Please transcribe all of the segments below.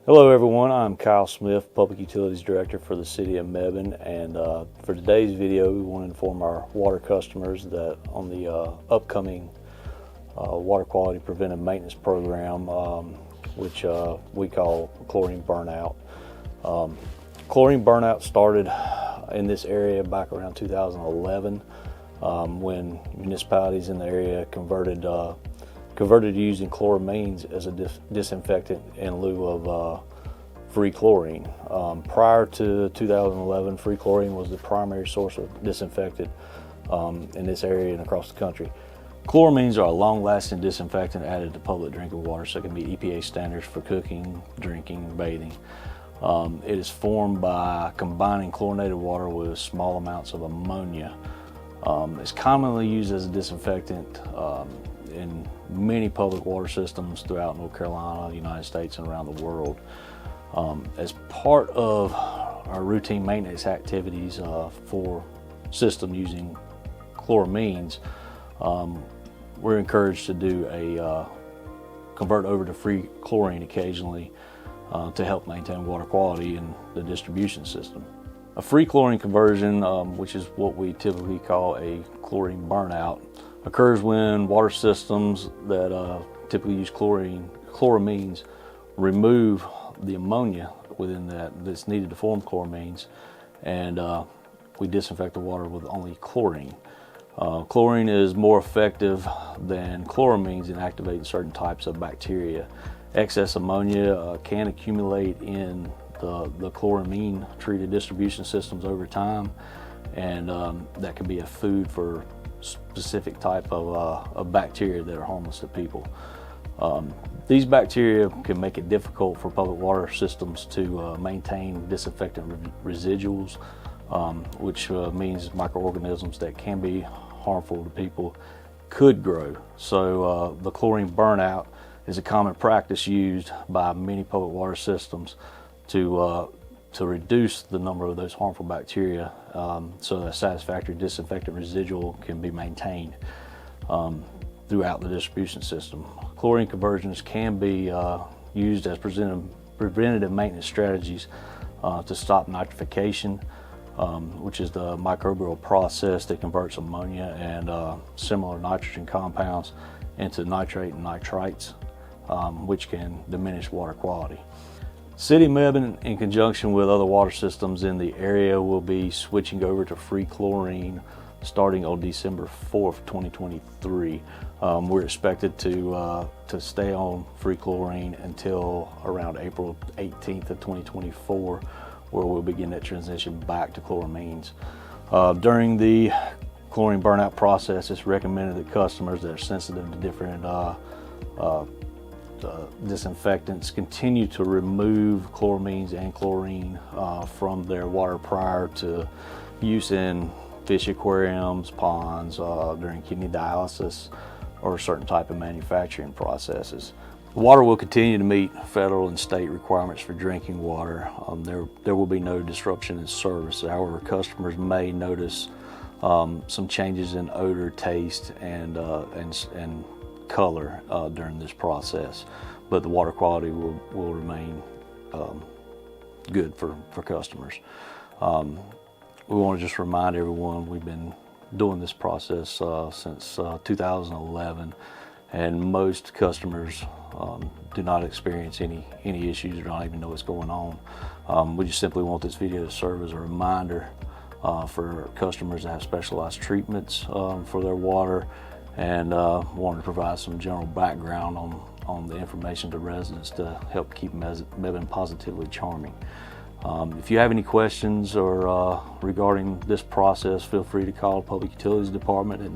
Hello everyone, I'm Kyle Smith, Public Utilities Director for the City of Mebane, and for today's video we want to inform our water customers that on the upcoming water quality preventive maintenance program, which we call Chlorine Burnout. Chlorine Burnout started in this area back around 2011 when municipalities in the area converted to using chloramines as a disinfectant in lieu of free chlorine. Prior to 2011, free chlorine was the primary source of disinfectant in this area and across the country. Chloramines are a long-lasting disinfectant added to public drinking water, so it can meet EPA standards for cooking, drinking, bathing. It is formed by combining chlorinated water with small amounts of ammonia. It's commonly used as a disinfectant in many public water systems throughout North Carolina, the United States, and around the world. As part of our routine maintenance activities for system using chloramines, we're encouraged to do a convert over to free chlorine occasionally to help maintain water quality in the distribution system. A free chlorine conversion, which is what we typically call a chlorine burnout, occurs when water systems that typically use chloramines remove the ammonia within that's needed to form chloramines, and we disinfect the water with only chlorine. Chlorine is more effective than chloramines in activating certain types of bacteria. Excess ammonia can accumulate in the chloramine treated distribution systems over time, and that can be a food for specific type of bacteria that are harmless to people. These bacteria can make it difficult for public water systems to maintain disinfectant residuals, which means microorganisms that can be harmful to people could grow. So the chlorine burnout is a common practice used by many public water systems to reduce the number of those harmful bacteria so that satisfactory disinfectant residual can be maintained throughout the distribution system. Chlorine conversions can be used as preventative maintenance strategies to stop nitrification, which is the microbial process that converts ammonia and similar nitrogen compounds into nitrate and nitrites, which can diminish water quality. City of Mebane, in conjunction with other water systems in the area, will be switching over to free chlorine starting on December 4th, 2023. We're expected to stay on free chlorine until around April 18th of 2024, where we'll begin that transition back to chloramines. During the chlorine burnout process, it's recommended that customers that are sensitive to different disinfectants continue to remove chloramines and chlorine from their water prior to use in fish aquariums, ponds, during kidney dialysis, or certain type of manufacturing processes. The water will continue to meet federal and state requirements for drinking water. There will be no disruption in service. However, customers may notice some changes in odor, taste, and color during this process, but the water quality will remain good for customers. We want to just remind everyone we've been doing this process since 2011, and most customers do not experience any issues or don't even know what's going on. We just simply want this video to serve as a reminder for customers that have specialized treatments for their water, and wanted to provide some general background on the information to residents to help keep Mebane positively charming. If you have any questions or regarding this process, feel free to call the Public Utilities Department at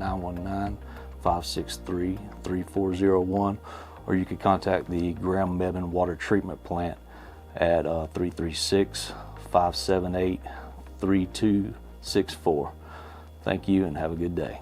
919-563-3401, or you could contact the Graham Mebane Water Treatment Plant at 336-578-3264. Thank you and have a good day.